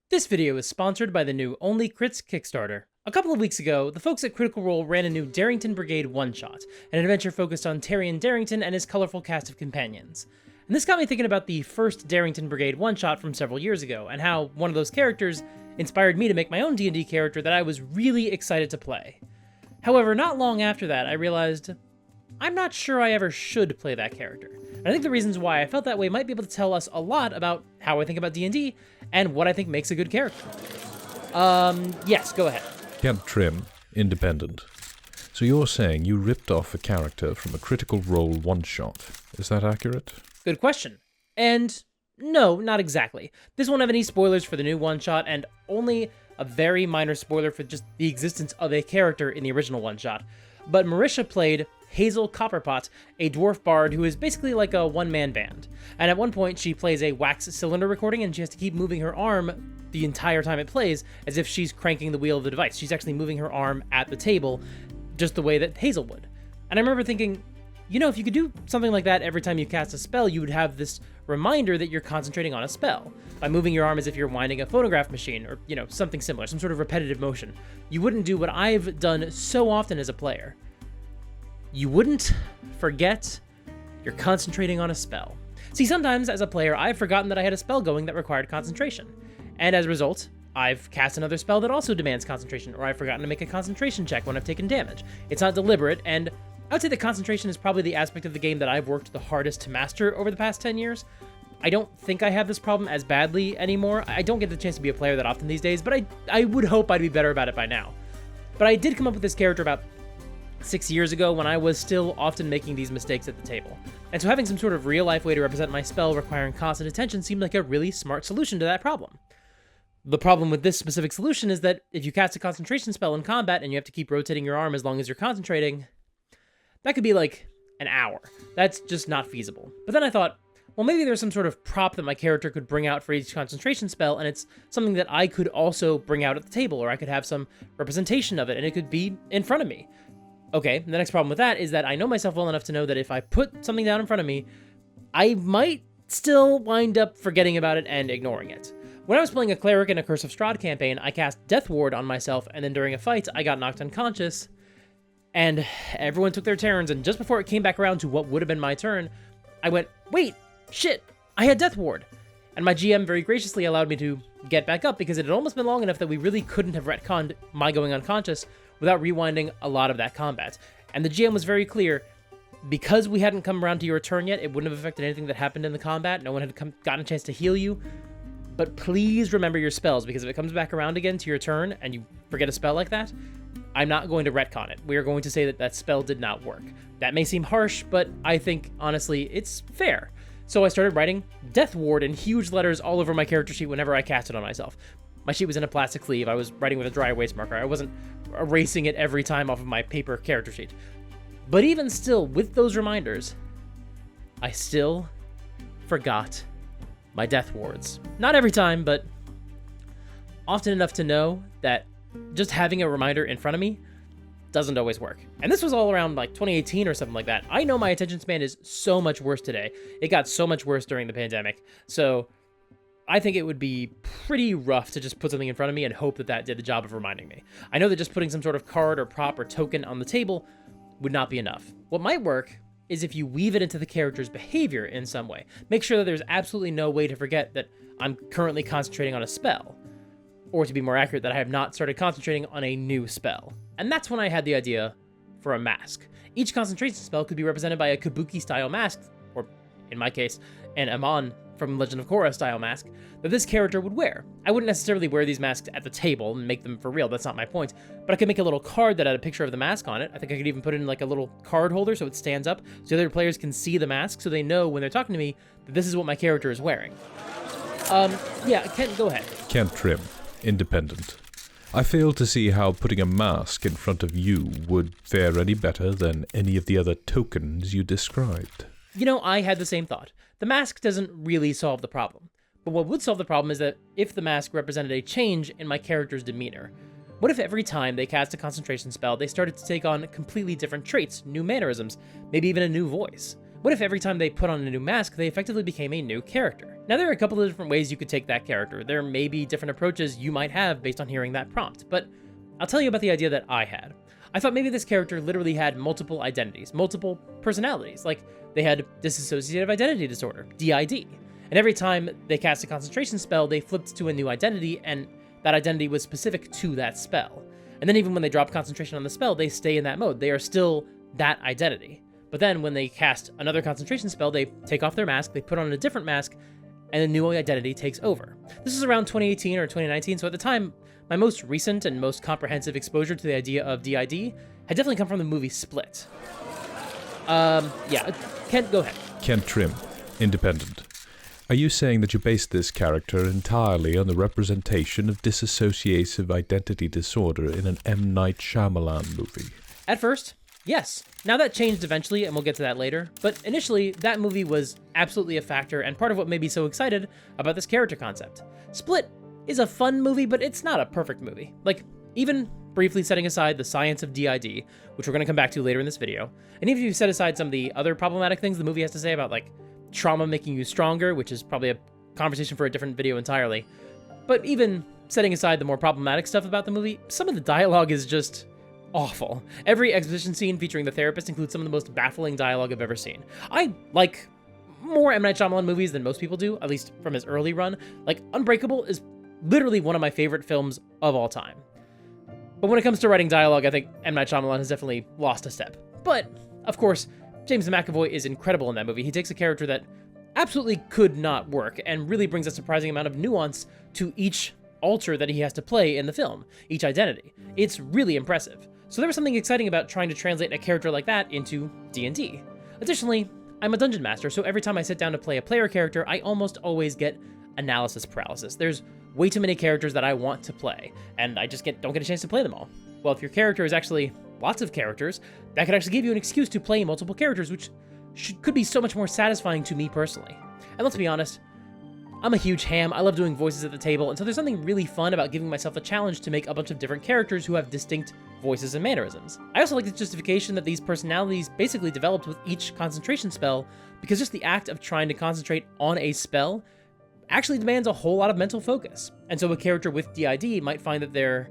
This video is sponsored by the new Only Crits Kickstarter. A couple of weeks ago, the folks at Critical Role ran a new Darrington Brigade one-shot, an adventure focused on Tyrion Darrington and his colorful cast of companions. And this got me thinking about the first Darrington Brigade one-shot from several years ago, and how one of those characters inspired me to make my own D&D character that I was really excited to play. However, not long after that, I realized I'm not sure I ever should play that character. And I think the reasons why I felt that way might be able to tell us a lot about how I think about D&D and what I think makes a good character. Yes, go ahead. Kent Trimm, independent. So you're saying you ripped off a character from a Critical Role one-shot. Is that accurate? Good question. And no, not exactly. This won't have any spoilers for the new one-shot, and only a very minor spoiler for just the existence of a character in the original one-shot. But Marisha played Hazel Copperpot, a dwarf bard who is basically like a one-man band. And at one point, she plays a wax cylinder recording, and she has to keep moving her arm the entire time it plays, as if she's cranking the wheel of the device. She's actually moving her arm at the table, just the way that Hazel would. And I remember thinking, you know, if you could do something like that every time you cast a spell, you would have this reminder that you're concentrating on a spell. By moving your arm as if you're winding a phonograph machine, or, you know, something similar, some sort of repetitive motion. You wouldn't do what I've done so often as a player. You wouldn't forget you're concentrating on a spell. See, sometimes as a player, I've forgotten that I had a spell going that required concentration. And as a result, I've cast another spell that also demands concentration, or I've forgotten to make a concentration check when I've taken damage. It's not deliberate, and I would say that concentration is probably the aspect of the game that I've worked the hardest to master over the past 10 years. I don't think I have this problem as badly anymore. I don't get the chance to be a player that often these days, but I would hope I'd be better about it by now. But I did come up with this character about 6 years ago when I was still often making these mistakes at the table. And so having some sort of real-life way to represent my spell requiring constant attention seemed like a really smart solution to that problem. The problem with this specific solution is that if you cast a concentration spell in combat and you have to keep rotating your arm as long as you're concentrating, that could be like an hour. That's just not feasible. But then I thought, well, maybe there's some sort of prop that my character could bring out for each concentration spell, and it's something that I could also bring out at the table, or I could have some representation of it, and it could be in front of me. Okay, the next problem with that is that I know myself well enough to know that if I put something down in front of me, I might still wind up forgetting about it and ignoring it. When I was playing a cleric in a Curse of Strahd campaign, I cast Death Ward on myself, and then during a fight, I got knocked unconscious, and everyone took their turns, and just before it came back around to what would have been my turn, I went, wait, shit, I had Death Ward. And my GM very graciously allowed me to get back up because it had almost been long enough that we really couldn't have retconned my going unconscious without rewinding a lot of that combat. And the GM was very clear, because we hadn't come around to your turn yet, it wouldn't have affected anything that happened in the combat, no one had gotten a chance to heal you, but please remember your spells, because if it comes back around again to your turn and you forget a spell like that, I'm not going to retcon it. We are going to say that that spell did not work. That may seem harsh, but I think, honestly, it's fair. So I started writing Death Ward in huge letters all over my character sheet whenever I cast it on myself. My sheet was in a plastic sleeve. I was writing with a dry erase marker. I wasn't erasing it every time off of my paper character sheet. But even still, with those reminders, I still forgot my Death Wards. Not every time, but often enough to know that just having a reminder in front of me doesn't always work. And this was all around like 2018 or something like that. I know my attention span is so much worse today. It got so much worse during the pandemic. So I think it would be pretty rough to just put something in front of me and hope that that did the job of reminding me. I know that just putting some sort of card or prop or token on the table would not be enough. What might work is if you weave it into the character's behavior in some way. Make sure that there's absolutely no way to forget that I'm currently concentrating on a spell. Or to be more accurate, that I have not started concentrating on a new spell. And that's when I had the idea for a mask. Each concentration spell could be represented by a Kabuki-style mask, or in my case, an Amon from Legend of Korra style mask, that this character would wear. I wouldn't necessarily wear these masks at the table and make them for real, that's not my point, but I could make a little card that had a picture of the mask on it. I think I could even put it in like a little card holder so it stands up, so other players can see the mask so they know when they're talking to me that this is what my character is wearing. Yeah, Kent, go ahead. Kent Trimm, independent. I fail to see how putting a mask in front of you would fare any better than any of the other tokens you described. You know, I had the same thought. The mask doesn't really solve the problem. But what would solve the problem is that if the mask represented a change in my character's demeanor. What if every time they cast a concentration spell, they started to take on completely different traits, new mannerisms, maybe even a new voice? What if every time they put on a new mask, they effectively became a new character? Now, there are a couple of different ways you could take that character. There may be different approaches you might have based on hearing that prompt, but I'll tell you about the idea that I had. I thought maybe this character literally had multiple identities, multiple personalities, like they had dissociative identity disorder, D.I.D. And every time they cast a concentration spell, they flipped to a new identity, and that identity was specific to that spell. And then even when they drop concentration on the spell, they stay in that mode. They are still that identity. But then when they cast another concentration spell, they take off their mask, they put on a different mask, and a new identity takes over. This is around 2018 or 2019, so at the time, my most recent and most comprehensive exposure to the idea of D.I.D. had definitely come from the movie Split. Kent, go ahead. Kent Trimm, Independent. Are you saying that you based this character entirely on the representation of dissociative identity disorder in an M. Night Shyamalan movie? At first, yes. Now that changed eventually, and we'll get to that later, but initially, that movie was absolutely a factor and part of what made me so excited about this character concept. Split is a fun movie, but it's not a perfect movie. Like, even briefly setting aside the science of D.I.D., which we're going to come back to later in this video, and even if you set aside some of the other problematic things the movie has to say about, like, trauma making you stronger, which is probably a conversation for a different video entirely, but even setting aside the more problematic stuff about the movie, some of the dialogue is just awful. Every exposition scene featuring the therapist includes some of the most baffling dialogue I've ever seen. I like more M. Night Shyamalan movies than most people do, at least from his early run. Like, Unbreakable is literally one of my favorite films of all time. But when it comes to writing dialogue, I think M. Night Shyamalan has definitely lost a step. But, of course, James McAvoy is incredible in that movie. He takes a character that absolutely could not work and really brings a surprising amount of nuance to each alter that he has to play in the film, each identity. It's really impressive. So there was something exciting about trying to translate a character like that into D&D. Additionally, I'm a dungeon master, so every time I sit down to play a player character, I almost always get analysis paralysis. There's way too many characters that I want to play, and I just don't get a chance to play them all. Well, if your character is actually lots of characters, that could actually give you an excuse to play multiple characters, which could be so much more satisfying to me personally. And let's be honest, I'm a huge ham, I love doing voices at the table, and so there's something really fun about giving myself a challenge to make a bunch of different characters who have distinct voices and mannerisms. I also like the justification that these personalities basically developed with each concentration spell, because just the act of trying to concentrate on a spell actually demands a whole lot of mental focus. And so a character with D.I.D. might find that their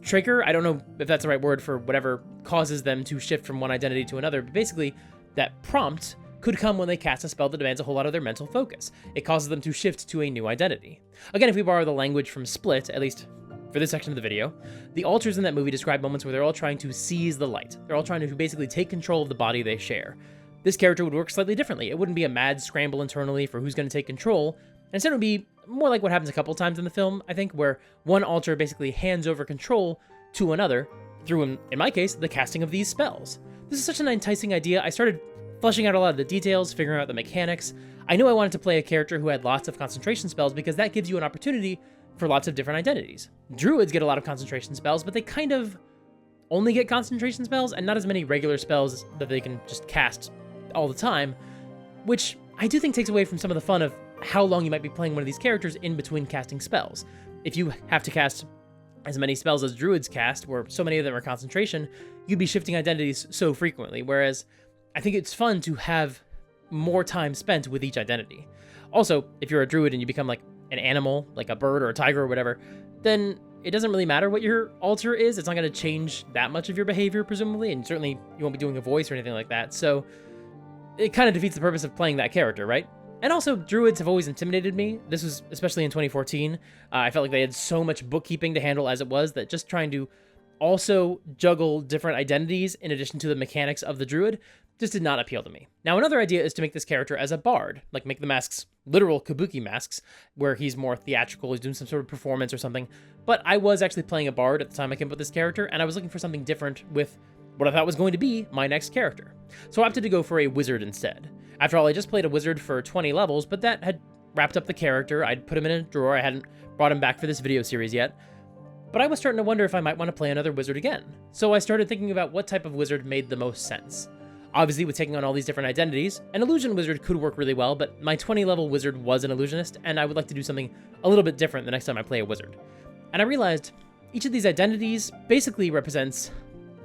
trigger, I don't know if that's the right word for whatever causes them to shift from one identity to another, but basically that prompt could come when they cast a spell that demands a whole lot of their mental focus. It causes them to shift to a new identity. Again, if we borrow the language from Split, at least for this section of the video, the alters in that movie describe moments where they're all trying to seize the light. They're all trying to basically take control of the body they share. This character would work slightly differently. It wouldn't be a mad scramble internally for who's going to take control. Instead, it would be more like what happens a couple times in the film, I think, where one alter basically hands over control to another through, in my case, the casting of these spells. This is such an enticing idea. I started fleshing out a lot of the details, figuring out the mechanics. I knew I wanted to play a character who had lots of concentration spells because that gives you an opportunity for lots of different identities. Druids get a lot of concentration spells, but they kind of only get concentration spells and not as many regular spells that they can just cast all the time, which I do think takes away from some of the fun of how long you might be playing one of these characters in between casting spells. If you have to cast as many spells as druids cast, where so many of them are concentration, you'd be shifting identities so frequently, whereas I think it's fun to have more time spent with each identity. Also, if you're a druid and you become like an animal, like a bird or a tiger or whatever, then it doesn't really matter what your alter is. It's not going to change that much of your behavior, presumably, and certainly you won't be doing a voice or anything like that, so it kind of defeats the purpose of playing that character, right? And also, druids have always intimidated me. This was especially in 2014. I felt like they had so much bookkeeping to handle as it was that just trying to also juggle different identities in addition to the mechanics of the druid just did not appeal to me. Now, another idea is to make this character as a bard, like make the masks literal kabuki masks, where he's more theatrical, he's doing some sort of performance or something. But I was actually playing a bard at the time I came up with this character, and I was looking for something different with what I thought was going to be my next character. So I opted to go for a wizard instead. After all, I just played a wizard for 20 levels, but that had wrapped up the character. I'd put him in a drawer. I hadn't brought him back for this video series yet. But I was starting to wonder if I might want to play another wizard again. So I started thinking about what type of wizard made the most sense. Obviously, with taking on all these different identities, an illusion wizard could work really well, but my 20-level wizard was an illusionist, and I would like to do something a little bit different the next time I play a wizard. And I realized each of these identities basically represents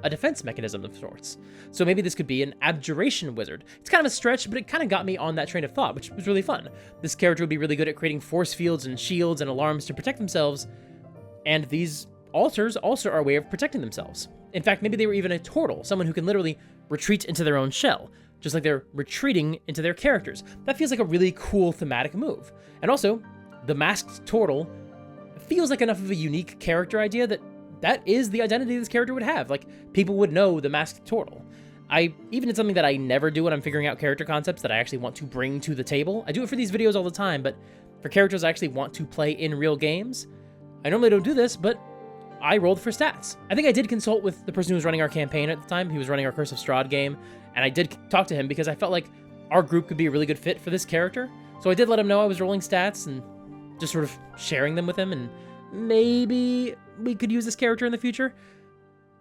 a defense mechanism of sorts. So maybe this could be an abjuration wizard. It's kind of a stretch, but it kind of got me on that train of thought, which was really fun. This character would be really good at creating force fields and shields and alarms to protect themselves, and these altars also are a way of protecting themselves. In fact, maybe they were even a Tortle, someone who can literally retreat into their own shell, just like they're retreating into their characters. That feels like a really cool thematic move. And also, the masked Tortle feels like enough of a unique character idea that is the identity this character would have. Like, people would know the masked Tortle. I even did something that I never do when I'm figuring out character concepts that I actually want to bring to the table. I do it for these videos all the time, but for characters I actually want to play in real games, I normally don't do this, but I rolled for stats. I think I did consult with the person who was running our campaign at the time. He was running our Curse of Strahd game, and I did talk to him because I felt like our group could be a really good fit for this character. So I did let him know I was rolling stats and just sort of sharing them with him, and maybe we could use this character in the future.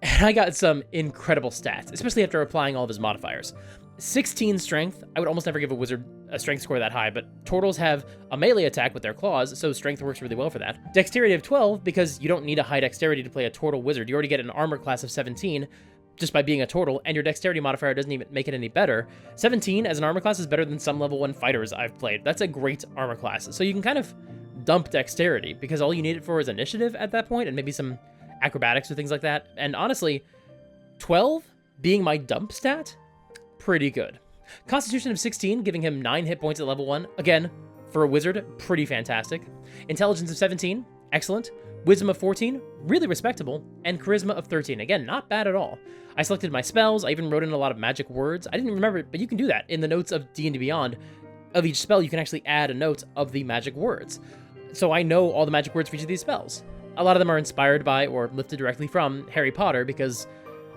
And I got some incredible stats, especially after applying all of his modifiers. 16 strength. I would almost never give a wizard a strength score that high, but Tortles have a melee attack with their claws, so strength works really well for that. Dexterity of 12, because you don't need a high dexterity to play a Tortle wizard. You already get an armor class of 17 just by being a Tortle, and your dexterity modifier doesn't even make it any better. 17 as an armor class is better than some level 1 fighters I've played. That's a great armor class. So you can kind of dump dexterity, because all you need it for is initiative at that point, and maybe some acrobatics or things like that. And honestly, 12 being my dump stat, pretty good. Constitution of 16, giving him 9 hit points at level 1. Again, for a wizard, pretty fantastic. Intelligence of 17, excellent. Wisdom of 14, really respectable. And Charisma of 13, again, not bad at all. I selected my spells. I even wrote in a lot of magic words. I didn't remember it, but you can do that. In the notes of D&D Beyond, of each spell, you can actually add a note of the magic words. So I know all the magic words for each of these spells. A lot of them are inspired by or lifted directly from Harry Potter, because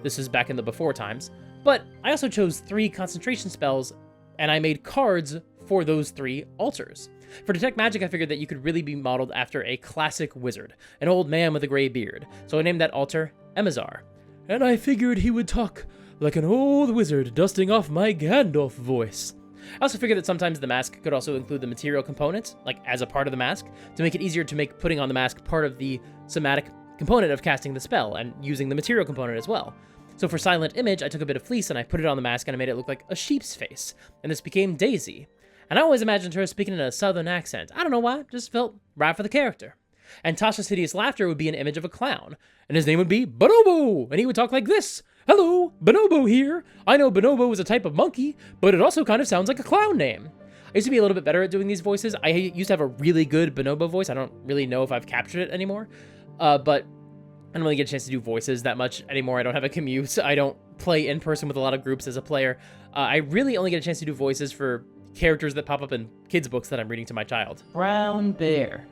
this is back in the before times. But I also chose 3 concentration spells, and I made cards for those 3 altars. For Detect Magic, I figured that you could really be modeled after a classic wizard, an old man with a gray beard, so I named that altar Emazar. And I figured he would talk like an old wizard, dusting off my Gandalf voice. I also figured that sometimes the mask could also include the material component, like as a part of the mask, to make it easier to make putting on the mask part of the somatic component of casting the spell, and using the material component as well. So for Silent Image, I took a bit of fleece and I put it on the mask and I made it look like a sheep's face, and this became Daisy. And I always imagined her speaking in a southern accent. I don't know why, just felt right for the character. And Tasha's hideous laughter would be an image of a clown, and his name would be Bonobo, and he would talk like this. Hello, Bonobo here. I know Bonobo is a type of monkey, but it also kind of sounds like a clown name. I used to be a little bit better at doing these voices. I used to have a really good Bonobo voice. I don't really know if I've captured it anymore, but I don't really get a chance to do voices that much anymore. I don't have a commute. I don't play in person with a lot of groups as a player. I really only get a chance to do voices for characters that pop up in kids' books that I'm reading to my child. Brown bear,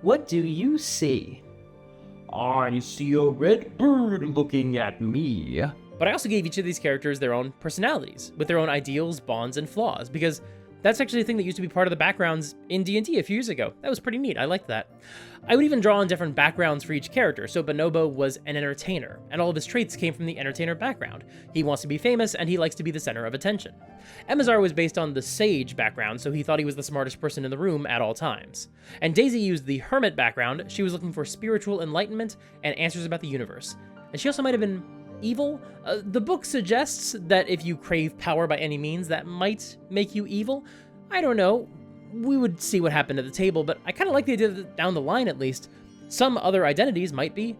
what do you see? I see a red bird looking at me. But I also gave each of these characters their own personalities, with their own ideals, bonds, and flaws, because that's actually a thing that used to be part of the backgrounds in D&D a few years ago. That was pretty neat. I liked that. I would even draw on different backgrounds for each character. So Bonobo was an entertainer, and all of his traits came from the entertainer background. He wants to be famous, and he likes to be the center of attention. Emazar was based on the sage background, so he thought he was the smartest person in the room at all times. And Daisy used the hermit background. She was looking for spiritual enlightenment and answers about the universe. And she also might have been evil. The book suggests that if you crave power by any means, that might make you evil. I don't know. We would see what happened at the table, but I kind of like the idea that down the line, at least, some other identities might be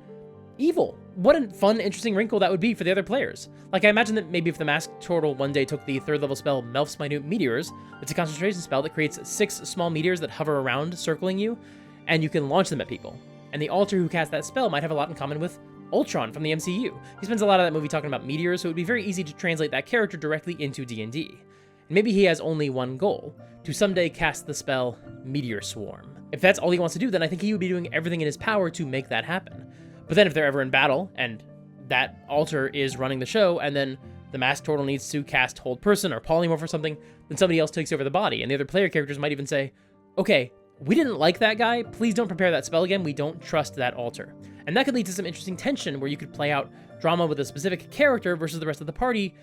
evil. What a fun, interesting wrinkle that would be for the other players. Like, I imagine that maybe if the masked Tortle one day took the 3rd level spell Melf's Minute Meteors, it's a concentration spell that creates 6 small meteors that hover around, circling you, and you can launch them at people. And the altar who cast that spell might have a lot in common with Ultron from the MCU. He spends a lot of that movie talking about meteors, so it would be very easy to translate that character directly into D&D. And maybe he has only one goal, to someday cast the spell Meteor Swarm. If that's all he wants to do, then I think he would be doing everything in his power to make that happen. But then if they're ever in battle, and that altar is running the show, and then the masked Tortle needs to cast Hold Person or Polymorph or something, then somebody else takes over the body, and the other player characters might even say, okay, we didn't like that guy, please don't prepare that spell again, we don't trust that altar. And that could lead to some interesting tension where you could play out drama with a specific character versus the rest of the party,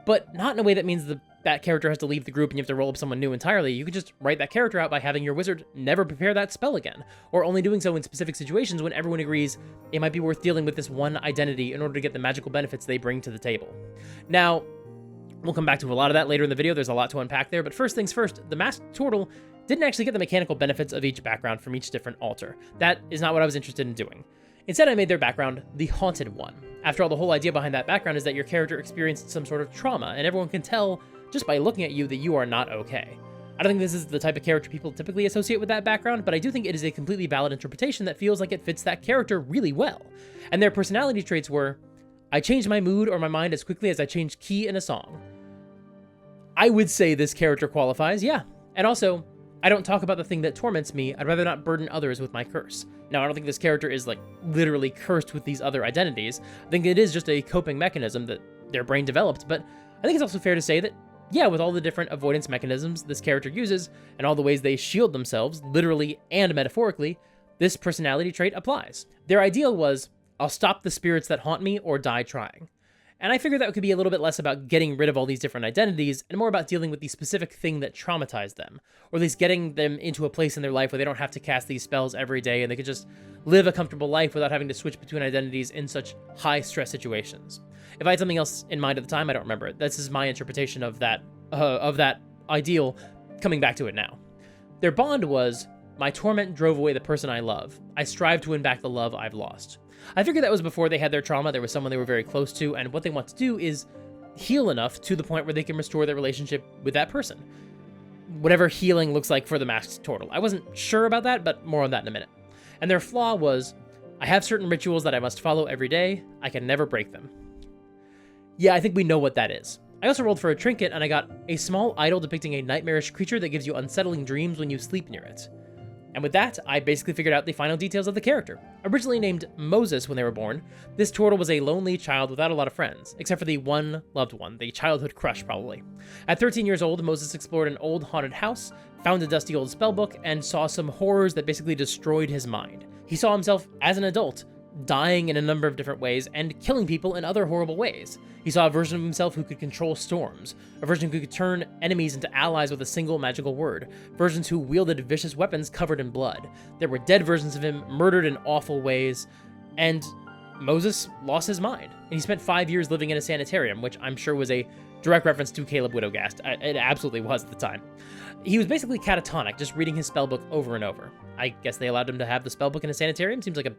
but not in a way that means that character has to leave the group and you have to roll up someone new entirely. You could just write that character out by having your wizard never prepare that spell again, or only doing so in specific situations when everyone agrees it might be worth dealing with this one identity in order to get the magical benefits they bring to the table. Now, we'll come back to a lot of that later in the video. There's a lot to unpack there, but first things first, the Masked Tortle didn't actually get the mechanical benefits of each background from each different altar. That is not what I was interested in doing. Instead, I made their background the Haunted One. After all, the whole idea behind that background is that your character experienced some sort of trauma, and everyone can tell just by looking at you that you are not okay. I don't think this is the type of character people typically associate with that background, but I do think it is a completely valid interpretation that feels like it fits that character really well. And their personality traits were, I change my mood or my mind as quickly as I change key in a song. I would say this character qualifies, yeah. And also, I don't talk about the thing that torments me, I'd rather not burden others with my curse. Now, I don't think this character is, like, literally cursed with these other identities. I think it is just a coping mechanism that their brain developed, but I think it's also fair to say that, yeah, with all the different avoidance mechanisms this character uses, and all the ways they shield themselves, literally and metaphorically, this personality trait applies. Their ideal was, I'll stop the spirits that haunt me or die trying. And I figured that could be a little bit less about getting rid of all these different identities and more about dealing with the specific thing that traumatized them, or at least getting them into a place in their life where they don't have to cast these spells every day and they could just live a comfortable life without having to switch between identities in such high stress situations. If I had something else in mind at the time, I don't remember it. This is my interpretation of that ideal, coming back to it now. Their bond was, my torment drove away the person I love. I strive to win back the love I've lost. I figured that was before they had their trauma. There was someone they were very close to, and what they want to do is heal enough to the point where they can restore their relationship with that person. Whatever healing looks like for the Masked Tortle. I wasn't sure about that, but more on that in a minute. And their flaw was, I have certain rituals that I must follow every day. I can never break them. Yeah, I think we know what that is. I also rolled for a trinket, and I got a small idol depicting a nightmarish creature that gives you unsettling dreams when you sleep near it. And with that, I basically figured out the final details of the character. Originally named Moses when they were born, this turtle was a lonely child without a lot of friends, except for the one loved one, the childhood crush probably. At 13 years old, Moses explored an old haunted house, found a dusty old spellbook, and saw some horrors that basically destroyed his mind. He saw himself as an adult, dying in a number of different ways, and killing people in other horrible ways. He saw a version of himself who could control storms, a version who could turn enemies into allies with a single magical word, versions who wielded vicious weapons covered in blood. There were dead versions of him, murdered in awful ways, and Moses lost his mind. And he spent 5 years living in a sanitarium, which I'm sure was a direct reference to Caleb Widogast. It absolutely was at the time. He was basically catatonic, just reading his spellbook over and over. I guess they allowed him to have the spellbook in a sanitarium. Seems like a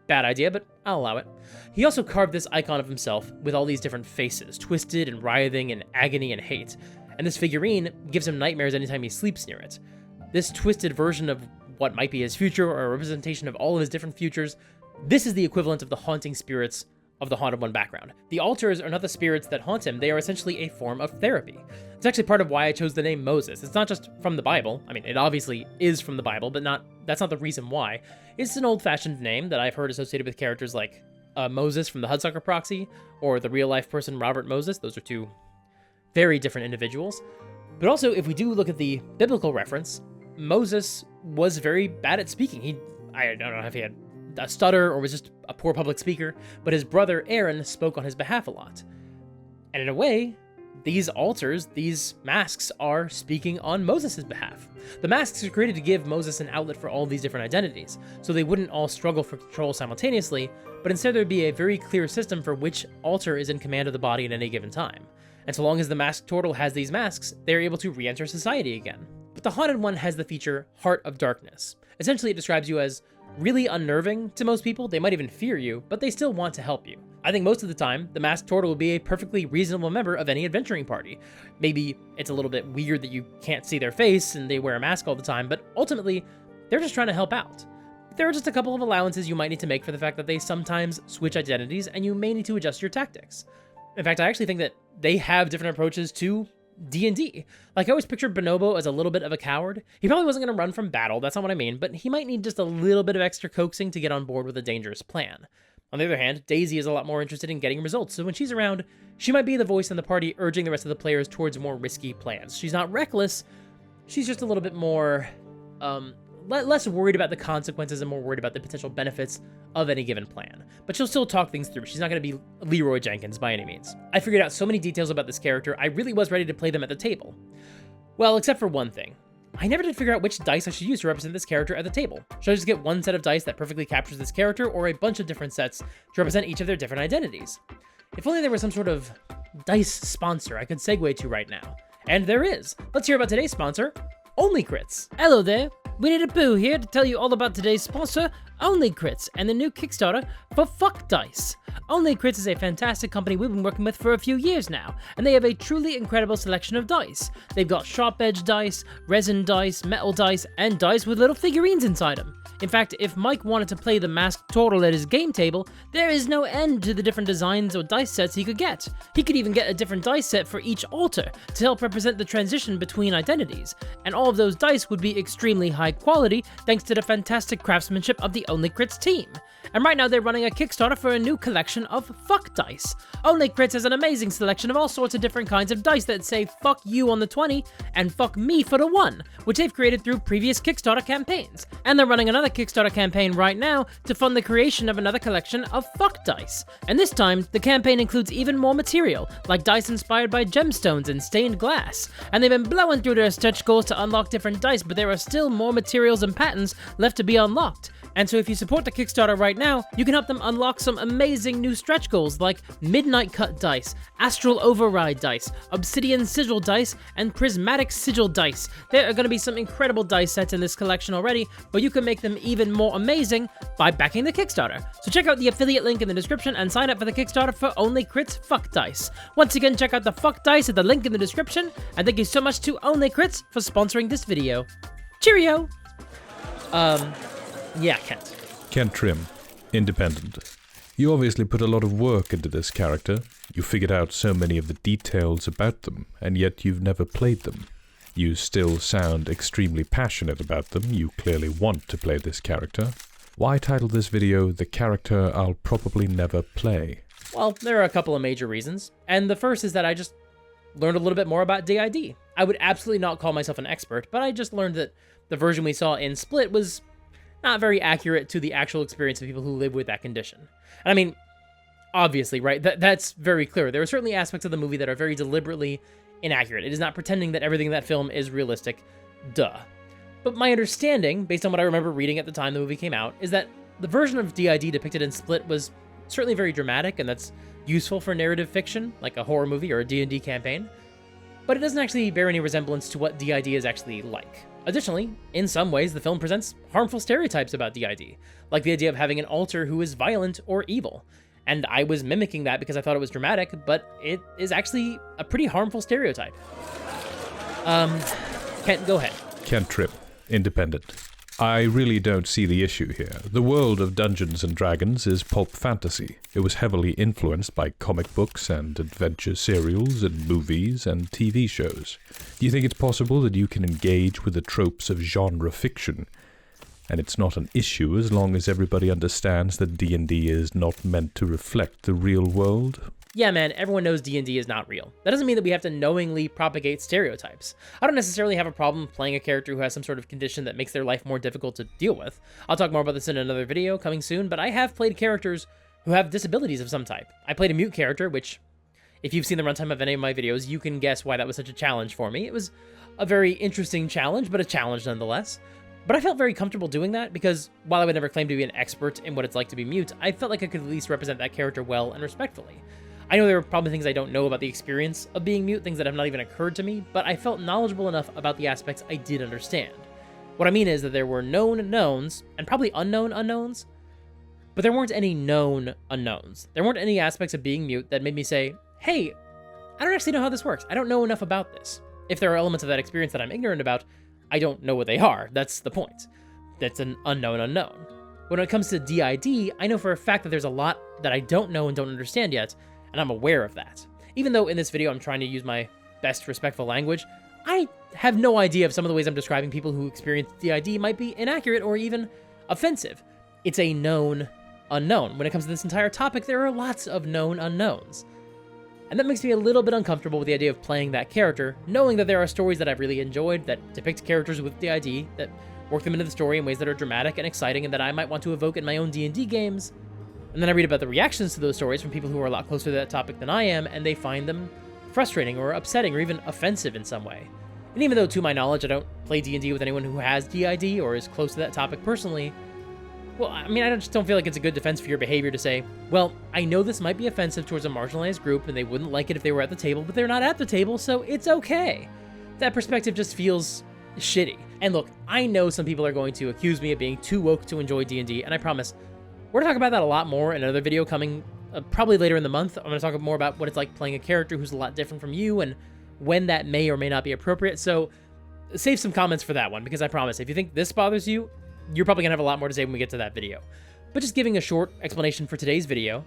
bad idea, but I'll allow it. He also carved this icon of himself with all these different faces, twisted and writhing in agony and hate. And this figurine gives him nightmares anytime he sleeps near it. This twisted version of what might be his future, or a representation of all of his different futures, this is the equivalent of the haunting spirits of the Haunted One background. The altars are not the spirits that haunt him, they are essentially a form of therapy. It's actually part of why I chose the name Moses. It's not just from the Bible. I mean, it obviously is from the Bible, but that's not the reason why. It's an old-fashioned name that I've heard associated with characters like Moses from the Hudsucker Proxy, or the real-life person Robert Moses. Those are two very different individuals. But also, if we do look at the biblical reference, Moses was very bad at speaking. I don't know if he had a stutter or was just a poor public speaker, but his brother Aaron spoke on his behalf a lot. And in a way, these altars, these masks, are speaking on Moses' behalf. The masks are created to give Moses an outlet for all these different identities, so they wouldn't all struggle for control simultaneously, but instead there'd be a very clear system for which altar is in command of the body at any given time. And so long as the Masked Tortle has these masks, they're able to re-enter society again. But the Haunted One has the feature Heart of Darkness. Essentially, it describes you as really unnerving to most people. They might even fear you, but they still want to help you. I think most of the time, the Masked Tortle will be a perfectly reasonable member of any adventuring party. Maybe it's a little bit weird that you can't see their face and they wear a mask all the time, but ultimately, they're just trying to help out. There are just a couple of allowances you might need to make for the fact that they sometimes switch identities and you may need to adjust your tactics. In fact, I actually think that they have different approaches to D&D. Like, I always pictured Bonobo as a little bit of a coward. He probably wasn't going to run from battle, that's not what I mean, but he might need just a little bit of extra coaxing to get on board with a dangerous plan. On the other hand, Daisy is a lot more interested in getting results, so when she's around, she might be the voice in the party urging the rest of the players towards more risky plans. She's not reckless, she's just a little bit more, less worried about the consequences and more worried about the potential benefits of any given plan. But she'll still talk things through. She's not going to be Leroy Jenkins by any means. I figured out so many details about this character, I really was ready to play them at the table. Well, except for one thing. I never did figure out which dice I should use to represent this character at the table. Should I just get one set of dice that perfectly captures this character, or a bunch of different sets to represent each of their different identities? If only there was some sort of dice sponsor I could segue to right now. And there is. Let's hear about today's sponsor, Only Crits. Hello there, Winnie the Pooh here to tell you all about today's sponsor, Only Crits, and the new Kickstarter for Fuck Dice. Only Crits is a fantastic company we've been working with for a few years now, and they have a truly incredible selection of dice. They've got sharp edge dice, resin dice, metal dice, and dice with little figurines inside them. In fact, if Mike wanted to play the masked Tortle at his game table, there is no end to the different designs or dice sets he could get. He could even get a different dice set for each altar to help represent the transition between identities, and all of those dice would be extremely high quality thanks to the fantastic craftsmanship of the Only Crits team. And right now they're running a Kickstarter for a new collection of fuck dice. Only Crits has an amazing selection of all sorts of different kinds of dice that say fuck you on the 20 and fuck me for the 1, which they've created through previous Kickstarter campaigns. And they're running another Kickstarter campaign right now to fund the creation of another collection of fuck dice. And this time, the campaign includes even more material, like dice inspired by gemstones and stained glass. And they've been blowing through their stretch goals to unlock different dice, but there are still more materials and patterns left to be unlocked. And so if you support the Kickstarter right now, you can help them unlock some amazing new stretch goals like Midnight Cut dice, Astral Override dice, Obsidian Sigil dice, and Prismatic Sigil dice. There are going to be some incredible dice sets in this collection already, but you can make them even more amazing by backing the Kickstarter. So check out the affiliate link in the description and sign up for the Kickstarter for Only Crits Fuck Dice. Once again, check out the Fuck Dice at the link in the description, and thank you so much to Only Crits for sponsoring this video. Cheerio! Yeah, Kent. Kent Trimm, independent. You obviously put a lot of work into this character. You figured out so many of the details about them, and yet you've never played them. You still sound extremely passionate about them. You clearly want to play this character. Why title this video The Character I'll Probably Never Play? Well, there are a couple of major reasons, and the first is that I just learned a little bit more about D.I.D. I would absolutely not call myself an expert, but I just learned that the version we saw in Split was not very accurate to the actual experience of people who live with that condition. And I mean, obviously, right, that's very clear. There are certainly aspects of the movie that are very deliberately inaccurate. It is not pretending that everything in that film is realistic, duh. But my understanding, based on what I remember reading at the time the movie came out, is that the version of D.I.D. depicted in Split was certainly very dramatic, and that's useful for narrative fiction, like a horror movie or a D&D campaign, but it doesn't actually bear any resemblance to what D.I.D. is actually like. Additionally, in some ways, the film presents harmful stereotypes about D.I.D., like the idea of having an alter who is violent or evil. And I was mimicking that because I thought it was dramatic, but it is actually a pretty harmful stereotype. Kent, go ahead. Kent Trimm, independent. I really don't see the issue here. The world of Dungeons & Dragons is pulp fantasy. It was heavily influenced by comic books and adventure serials and movies and TV shows. Do you think it's possible that you can engage with the tropes of genre fiction? And it's not an issue as long as everybody understands that D&D is not meant to reflect the real world? Yeah, man, everyone knows D&D is not real. That doesn't mean that we have to knowingly propagate stereotypes. I don't necessarily have a problem playing a character who has some sort of condition that makes their life more difficult to deal with. I'll talk more about this in another video coming soon, but I have played characters who have disabilities of some type. I played a mute character, which, if you've seen the runtime of any of my videos, you can guess why that was such a challenge for me. It was a very interesting challenge, but a challenge nonetheless. But I felt very comfortable doing that because, while I would never claim to be an expert in what it's like to be mute, I felt like I could at least represent that character well and respectfully. I know there are probably things I don't know about the experience of being mute, things that have not even occurred to me, but I felt knowledgeable enough about the aspects I did understand. What I mean is that there were known knowns, and probably unknown unknowns, but there weren't any known unknowns. There weren't any aspects of being mute that made me say, hey, I don't actually know how this works. I don't know enough about this. If there are elements of that experience that I'm ignorant about, I don't know what they are. That's the point. That's an unknown unknown. When it comes to D.I.D., I know for a fact that there's a lot that I don't know and don't understand yet, and I'm aware of that. Even though in this video I'm trying to use my best respectful language, I have no idea if some of the ways I'm describing people who experience D.I.D. might be inaccurate or even offensive. It's a known unknown. When it comes to this entire topic, there are lots of known unknowns. And that makes me a little bit uncomfortable with the idea of playing that character, knowing that there are stories that I've really enjoyed that depict characters with D.I.D. that work them into the story in ways that are dramatic and exciting and that I might want to evoke in my own D&D games. And then I read about the reactions to those stories from people who are a lot closer to that topic than I am, and they find them frustrating or upsetting or even offensive in some way. And even though, to my knowledge, I don't play D&D with anyone who has D.I.D. or is close to that topic personally, well, I mean, I just don't feel like it's a good defense for your behavior to say, well, I know this might be offensive towards a marginalized group and they wouldn't like it if they were at the table, but they're not at the table, so it's okay. That perspective just feels shitty. And look, I know some people are going to accuse me of being too woke to enjoy D&D, and I promise, we're going to talk about that a lot more in another video coming probably later in the month. I'm going to talk more about what it's like playing a character who's a lot different from you and when that may or may not be appropriate, so save some comments for that one, because I promise, if you think this bothers you, you're probably going to have a lot more to say when we get to that video. But just giving a short explanation for today's video.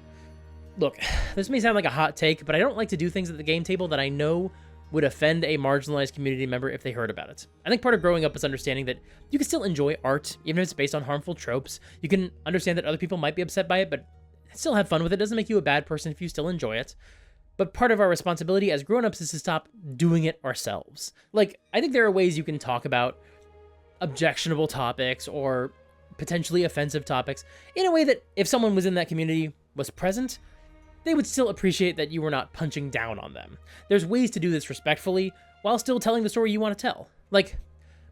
Look, this may sound like a hot take, but I don't like to do things at the game table that I know would offend a marginalized community member if they heard about it. I think part of growing up is understanding that you can still enjoy art, even if it's based on harmful tropes. You can understand that other people might be upset by it, but still have fun with it. It doesn't make you a bad person if you still enjoy it. But part of our responsibility as grown-ups is to stop doing it ourselves. Like, I think there are ways you can talk about objectionable topics or potentially offensive topics in a way that if someone was in that community was present, they would still appreciate that you were not punching down on them. There's ways to do this respectfully while still telling the story you want to tell. Like,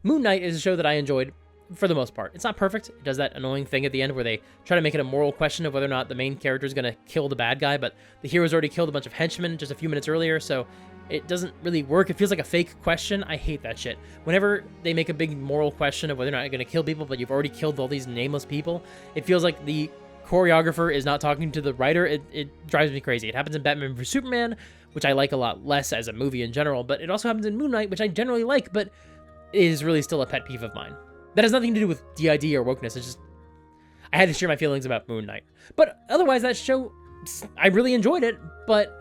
Moon Knight is a show that I enjoyed for the most part. It's not perfect. It does that annoying thing at the end where they try to make it a moral question of whether or not the main character is going to kill the bad guy, but the hero's already killed a bunch of henchmen just a few minutes earlier, so it doesn't really work. It feels like a fake question. I hate that shit. Whenever they make a big moral question of whether or not you're going to kill people, but you've already killed all these nameless people, it feels like the choreographer is not talking to the writer. It drives me crazy. It happens in Batman v Superman, which I like a lot less as a movie in general, but it also happens in Moon Knight, which I generally like, but it is really still a pet peeve of mine. That has nothing to do with D.I.D. or wokeness. It's just, I had to share my feelings about Moon Knight. But otherwise, that show, I really enjoyed it, but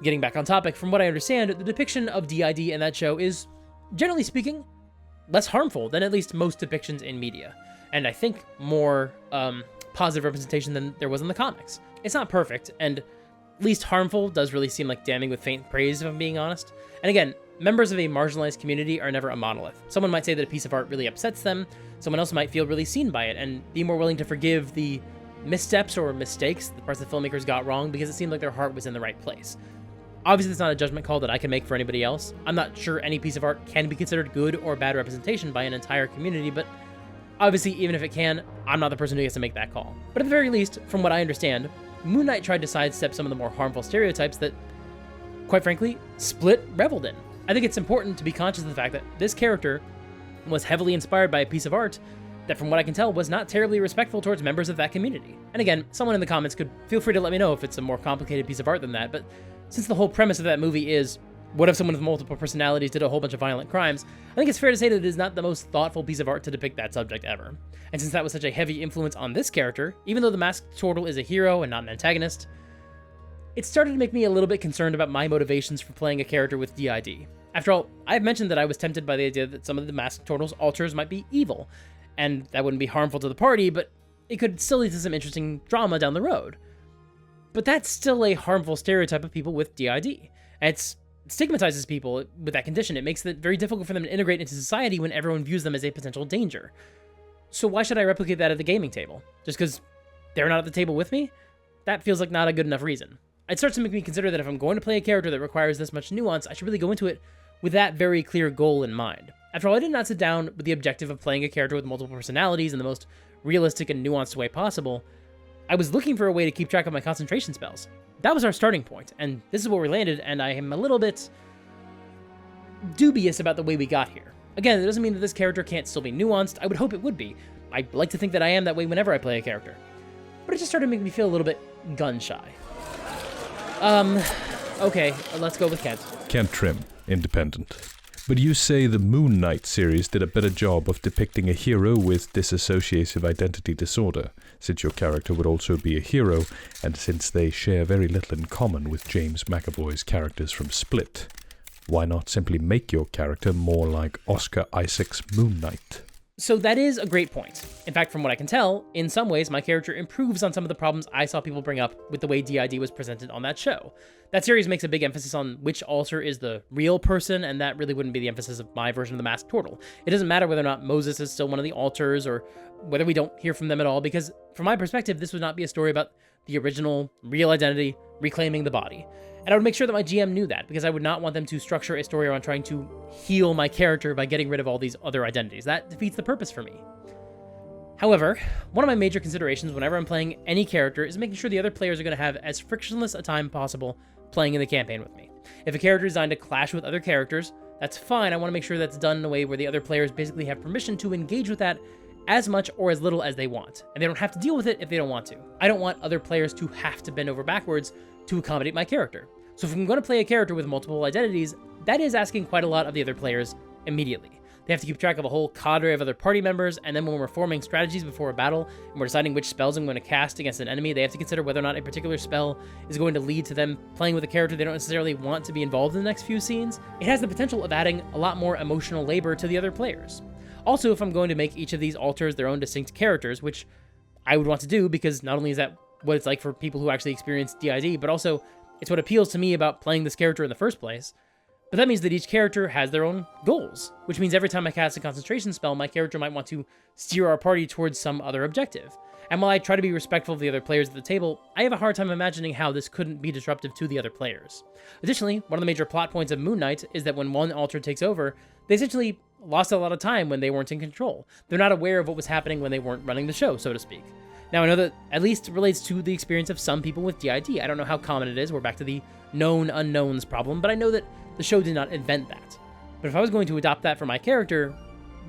getting back on topic, from what I understand, the depiction of D.I.D. in that show is, generally speaking, less harmful than at least most depictions in media. And I think more positive representation than there was in the comics. It's not perfect, and least harmful does really seem like damning with faint praise, if I'm being honest. And again, members of a marginalized community are never a monolith. Someone might say that a piece of art really upsets them, someone else might feel really seen by it, and be more willing to forgive the missteps or mistakes, the parts the filmmakers got wrong, because it seemed like their heart was in the right place. Obviously, it's not a judgment call that I can make for anybody else. I'm not sure any piece of art can be considered good or bad representation by an entire community, but obviously, even if it can, I'm not the person who gets to make that call. But at the very least, from what I understand, Moon Knight tried to sidestep some of the more harmful stereotypes that, quite frankly, Split reveled in. I think it's important to be conscious of the fact that this character was heavily inspired by a piece of art that, from what I can tell, was not terribly respectful towards members of that community. And again, someone in the comments could feel free to let me know if it's a more complicated piece of art than that, but since the whole premise of that movie is, what if someone with multiple personalities did a whole bunch of violent crimes, I think it's fair to say that it is not the most thoughtful piece of art to depict that subject ever. And since that was such a heavy influence on this character, even though the masked Tortle is a hero and not an antagonist, it started to make me a little bit concerned about my motivations for playing a character with D.I.D. After all, I've mentioned that I was tempted by the idea that some of the masked Tortle's alters might be evil, and that wouldn't be harmful to the party, but it could still lead to some interesting drama down the road. But that's still a harmful stereotype of people with D.I.D. And it stigmatizes people with that condition. It makes it very difficult for them to integrate into society when everyone views them as a potential danger. So why should I replicate that at the gaming table? Just because they're not at the table with me? That feels like not a good enough reason. It starts to make me consider that if I'm going to play a character that requires this much nuance, I should really go into it with that very clear goal in mind. After all, I did not sit down with the objective of playing a character with multiple personalities in the most realistic and nuanced way possible. I was looking for a way to keep track of my concentration spells. That was our starting point, and this is where we landed, and I am a little bit dubious about the way we got here. Again, it doesn't mean that this character can't still be nuanced. I would hope it would be. I like to think that I am that way whenever I play a character. But it just started to make me feel a little bit gun-shy. Okay, let's go with Kent. Kent Trimm, independent. But you say the Moon Knight series did a better job of depicting a hero with dissociative identity disorder, since your character would also be a hero, and since they share very little in common with James McAvoy's characters from Split. Why not simply make your character more like Oscar Isaac's Moon Knight? So that is a great point. In fact, from what I can tell, in some ways, my character improves on some of the problems I saw people bring up with the way D.I.D. was presented on that show. That series makes a big emphasis on which altar is the real person, and that really wouldn't be the emphasis of my version of the Masked Tortle. It doesn't matter whether or not Moses is still one of the altars, or whether we don't hear from them at all, because from my perspective, this would not be a story about the original, real identity reclaiming the body. And I would make sure that my GM knew that, because I would not want them to structure a story around trying to heal my character by getting rid of all these other identities. That defeats the purpose for me. However, one of my major considerations whenever I'm playing any character is making sure the other players are going to have as frictionless a time possible playing in the campaign with me. If a character is designed to clash with other characters, that's fine. I want to make sure that's done in a way where the other players basically have permission to engage with that as much or as little as they want, and they don't have to deal with it if they don't want to. I don't want other players to have to bend over backwards to accommodate my character. So if I'm going to play a character with multiple identities, that is asking quite a lot of the other players immediately. They have to keep track of a whole cadre of other party members, and then when we're forming strategies before a battle, and we're deciding which spells I'm going to cast against an enemy, they have to consider whether or not a particular spell is going to lead to them playing with a character they don't necessarily want to be involved in the next few scenes. It has the potential of adding a lot more emotional labor to the other players. Also, if I'm going to make each of these altars their own distinct characters, which I would want to do, because not only is that what it's like for people who actually experience D.I.D, but also it's what appeals to me about playing this character in the first place. But that means that each character has their own goals, which means every time I cast a concentration spell, my character might want to steer our party towards some other objective. And while I try to be respectful of the other players at the table, I have a hard time imagining how this couldn't be disruptive to the other players. Additionally, one of the major plot points of Moon Knight is that when one altar takes over, they essentially lost a lot of time when they weren't in control. They're not aware of what was happening when they weren't running the show, so to speak. Now, I know that at least relates to the experience of some people with D.I.D. I don't know how common it is. We're back to the known unknowns problem, but I know that the show did not invent that. But if I was going to adopt that for my character,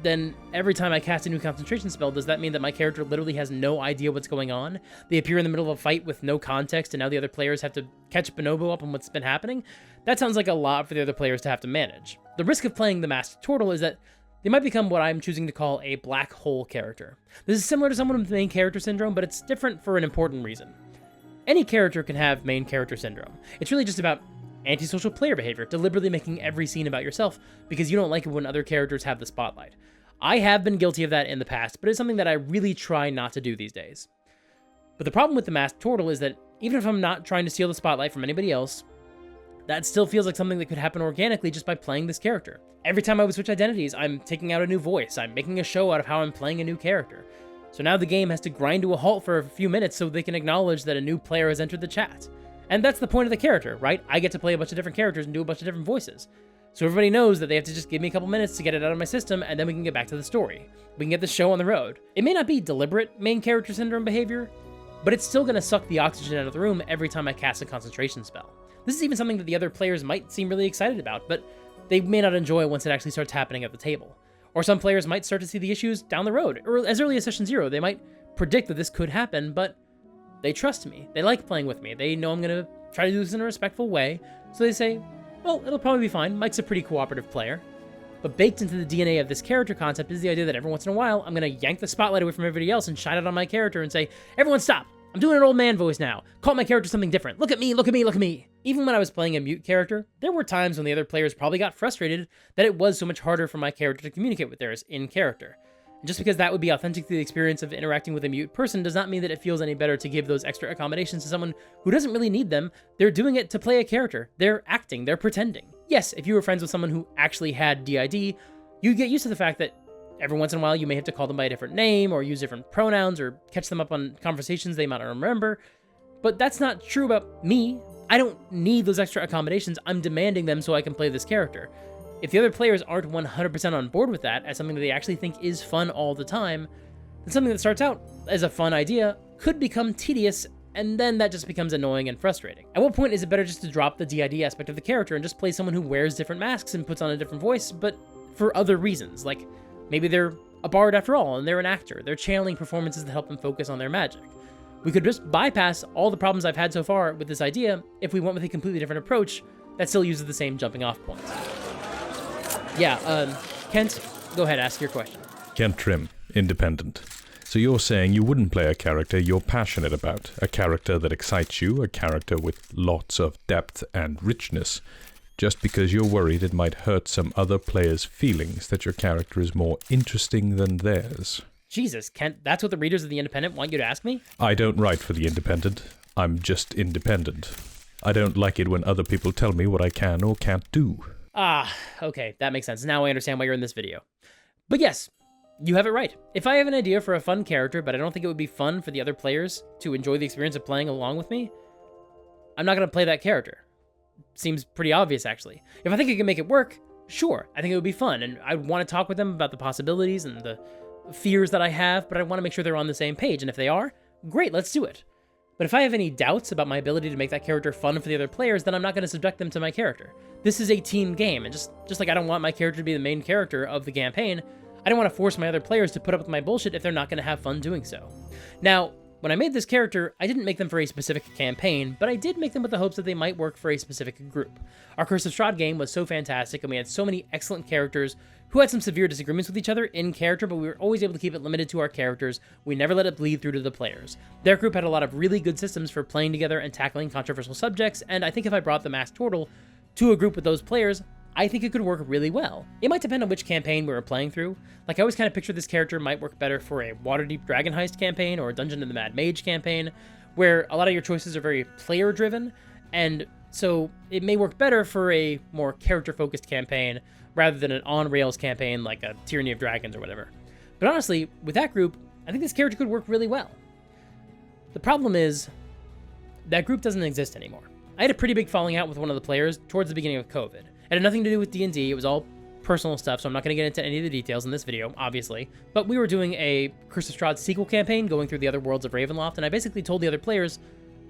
then every time I cast a new concentration spell, does that mean that my character literally has no idea what's going on? They appear in the middle of a fight with no context, and now the other players have to catch Bonobo up on what's been happening? That sounds like a lot for the other players to have to manage. The risk of playing the Masked Tortle is that they might become what I'm choosing to call a black hole character. This is similar to someone with main character syndrome, but it's different for an important reason. Any character can have main character syndrome. It's really just about antisocial player behavior, deliberately making every scene about yourself because you don't like it when other characters have the spotlight. I have been guilty of that in the past, but it's something that I really try not to do these days. But the problem with the Masked Tortle is that even if I'm not trying to steal the spotlight from anybody else, that still feels like something that could happen organically just by playing this character. Every time I would switch identities, I'm taking out a new voice, I'm making a show out of how I'm playing a new character. So now the game has to grind to a halt for a few minutes so they can acknowledge that a new player has entered the chat. And that's the point of the character, right? I get to play a bunch of different characters and do a bunch of different voices. So everybody knows that they have to just give me a couple minutes to get it out of my system, and then we can get back to the story. We can get the show on the road. It may not be deliberate main character syndrome behavior, but it's still going to suck the oxygen out of the room every time I cast a concentration spell. This is even something that the other players might seem really excited about, but they may not enjoy once it actually starts happening at the table. Or some players might start to see the issues down the road, or as early as Session 0. They might predict that this could happen, but they trust me. They like playing with me. They know I'm going to try to do this in a respectful way, so they say, well, it'll probably be fine. Mike's a pretty cooperative player. But baked into the DNA of this character concept is the idea that every once in a while, I'm going to yank the spotlight away from everybody else and shine it on my character and say, everyone stop! I'm doing an old man voice now. Call my character something different. Look at me, look at me, look at me. Even when I was playing a mute character, there were times when the other players probably got frustrated that it was so much harder for my character to communicate with theirs in character. And just because that would be authentic to the experience of interacting with a mute person does not mean that it feels any better to give those extra accommodations to someone who doesn't really need them. They're doing it to play a character. They're acting, they're pretending. Yes, if you were friends with someone who actually had D.I.D, you'd get used to the fact that every once in a while you may have to call them by a different name or use different pronouns or catch them up on conversations they might not remember. But that's not true about me. I don't need those extra accommodations. I'm demanding them so I can play this character. If the other players aren't 100% on board with that as something that they actually think is fun all the time, then something that starts out as a fun idea could become tedious, and then that just becomes annoying and frustrating. At what point is it better just to drop the D.I.D aspect of the character and just play someone who wears different masks and puts on a different voice, but for other reasons? Like, maybe they're a bard after all, and they're an actor. They're channeling performances to help them focus on their magic. We could just bypass all the problems I've had so far with this idea if we went with a completely different approach that still uses the same jumping off point. Yeah, Kent, go ahead, ask your question. Kent Trimm, independent. So you're saying you wouldn't play a character you're passionate about, a character that excites you, a character with lots of depth and richness, just because you're worried it might hurt some other player's feelings that your character is more interesting than theirs. Jesus, Kent, that's what the readers of The Independent want you to ask me? I don't write for The Independent. I'm just independent. I don't like it when other people tell me what I can or can't do. Ah, okay, that makes sense. Now I understand why you're in this video. But yes, you have it right. If I have an idea for a fun character, but I don't think it would be fun for the other players to enjoy the experience of playing along with me, I'm not going to play that character. Seems pretty obvious, actually. If I think I can make it work, sure, I think it would be fun, and I'd want to talk with them about the possibilities and the fears that I have, but I want to make sure they're on the same page, and if they are, great, let's do it. But if I have any doubts about my ability to make that character fun for the other players, then I'm not going to subject them to my character. This is a team game, and just like I don't want my character to be the main character of the campaign, I don't want to force my other players to put up with my bullshit if they're not going to have fun doing so. Now, when I made this character, I didn't make them for a specific campaign, but I did make them with the hopes that they might work for a specific group. Our Curse of Strahd game was so fantastic, and we had so many excellent characters who had some severe disagreements with each other in character, but we were always able to keep it limited to our characters. We never let it bleed through to the players. Their group had a lot of really good systems for playing together and tackling controversial subjects, and I think if I brought the masked Tortle to a group with those players, I think it could work really well. It might depend on which campaign we were playing through. Like, I always kind of picture this character might work better for a Waterdeep Dragon Heist campaign or a Dungeon of the Mad Mage campaign, where a lot of your choices are very player-driven, and so it may work better for a more character-focused campaign rather than an on-rails campaign like a Tyranny of Dragons or whatever. But honestly, with that group, I think this character could work really well. The problem is, that group doesn't exist anymore. I had a pretty big falling out with one of the players towards the beginning of COVID. It had nothing to do with D&D, it was all personal stuff, so I'm not going to get into any of the details in this video, obviously. But we were doing a Curse of Strahd sequel campaign, going through the other worlds of Ravenloft, and I basically told the other players,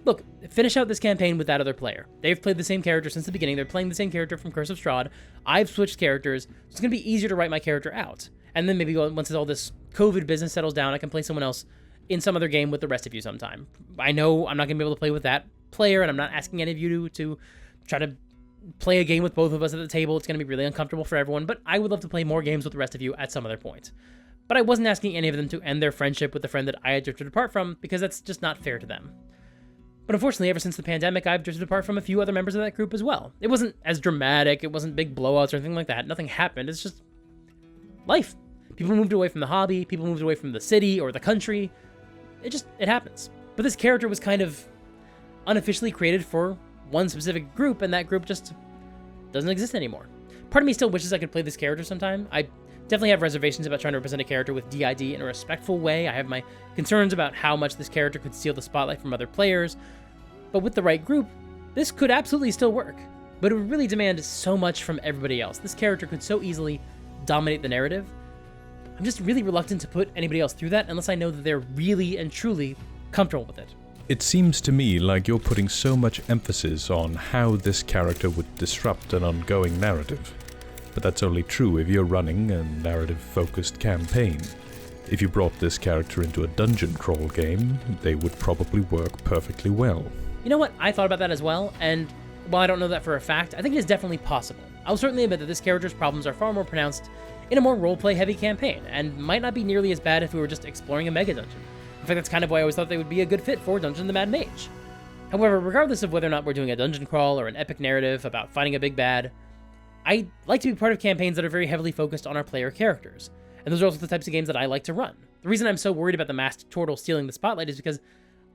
look, finish out this campaign with that other player. They've played the same character since the beginning, they're playing the same character from Curse of Strahd, I've switched characters, so it's going to be easier to write my character out. And then maybe once all this COVID business settles down, I can play someone else in some other game with the rest of you sometime. I know I'm not going to be able to play with that player, and I'm not asking any of you to try to play a game with both of us at the table. It's going to be really uncomfortable for everyone, but I would love to play more games with the rest of you at some other point. But I wasn't asking any of them to end their friendship with the friend that I had drifted apart from, because that's just not fair to them. But unfortunately, ever since the pandemic, I've drifted apart from a few other members of that group as well. It wasn't as dramatic, it wasn't big blowouts or anything like that. Nothing happened, it's just life. People moved away from the hobby, people moved away from the city or the country. It happens. But this character was kind of unofficially created for one specific group, and that group just doesn't exist anymore. Part of me still wishes I could play this character sometime. I definitely have reservations about trying to represent a character with D.I.D in a respectful way. I have my concerns about how much this character could steal the spotlight from other players. But with the right group, this could absolutely still work. But it would really demand so much from everybody else. This character could so easily dominate the narrative. I'm just really reluctant to put anybody else through that unless I know that they're really and truly comfortable with it. It seems to me like you're putting so much emphasis on how this character would disrupt an ongoing narrative. But that's only true if you're running a narrative-focused campaign. If you brought this character into a dungeon crawl game, they would probably work perfectly well. You know what? I thought about that as well, and while I don't know that for a fact, I think it is definitely possible. I'll certainly admit that this character's problems are far more pronounced in a more roleplay-heavy campaign, and might not be nearly as bad if we were just exploring a mega dungeon. In fact, that's kind of why I always thought they would be a good fit for Dungeon of the Mad Mage. However, regardless of whether or not we're doing a dungeon crawl or an epic narrative about fighting a big bad, I like to be part of campaigns that are very heavily focused on our player characters, and those are also the types of games that I like to run. The reason I'm so worried about the masked Tortle stealing the spotlight is because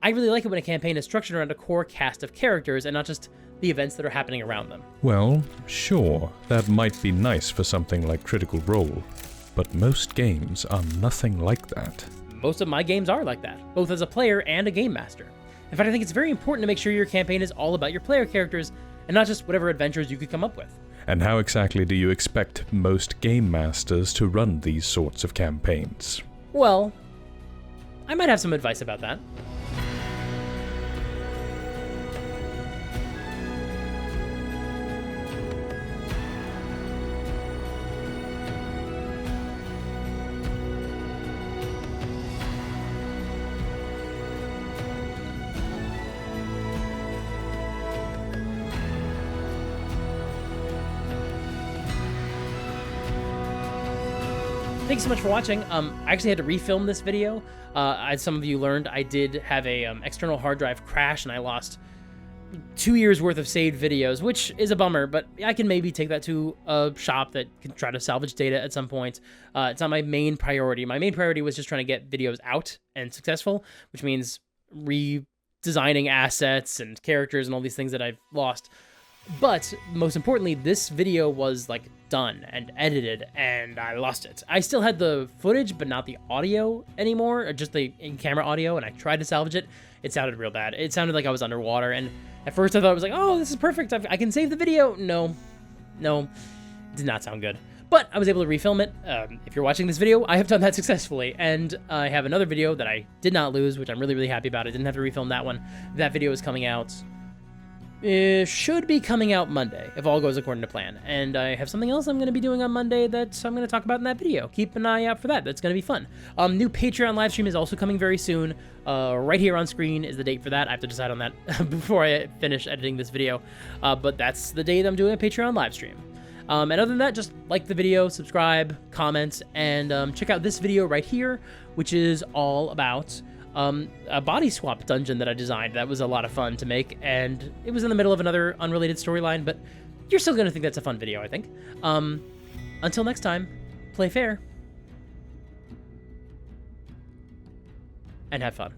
I really like it when a campaign is structured around a core cast of characters and not just the events that are happening around them. Well, sure, that might be nice for something like Critical Role, but most games are nothing like that. Most of my games are like that, both as a player and a game master. In fact, I think it's very important to make sure your campaign is all about your player characters and not just whatever adventures you could come up with. And how exactly do you expect most game masters to run these sorts of campaigns? Well, I might have some advice about that. Thanks so much for watching. I actually had to refilm this video. As some of you learned, I did have a external hard drive crash, and I lost 2 years worth of saved videos, which is a bummer, but I can maybe take that to a shop that can try to salvage data at some point. It's not my main priority. My main priority was just trying to get videos out and successful, which means redesigning assets and characters and all these things that I've lost. But most importantly, this video was like done and edited, and I lost it. I still had the footage, but not the audio anymore, or just the in-camera audio, and I tried to salvage it. It sounded real bad. It sounded like I was underwater, and at first I thought it was like, oh, this is perfect. I can save the video. No, did not sound good. But I was able to refilm it. If you're watching this video, I have done that successfully, and I have another video that I did not lose, which I'm really, really happy about. I didn't have to refilm that one. That video is coming out. It should be coming out Monday, if all goes according to plan. And I have something else I'm going to be doing on Monday that I'm going to talk about in that video. Keep an eye out for that. That's going to be fun. New Patreon live stream is also coming very soon. Right here on screen is the date for that. I have to decide on that before I finish editing this video. But that's the day that I'm doing a Patreon live stream. And other than that, just like the video, subscribe, comment, and check out this video right here, which is all about a body swap dungeon that I designed. That was a lot of fun to make, and it was in the middle of another unrelated storyline, but you're still gonna think that's a fun video, I think. Until next time, play fair and have fun.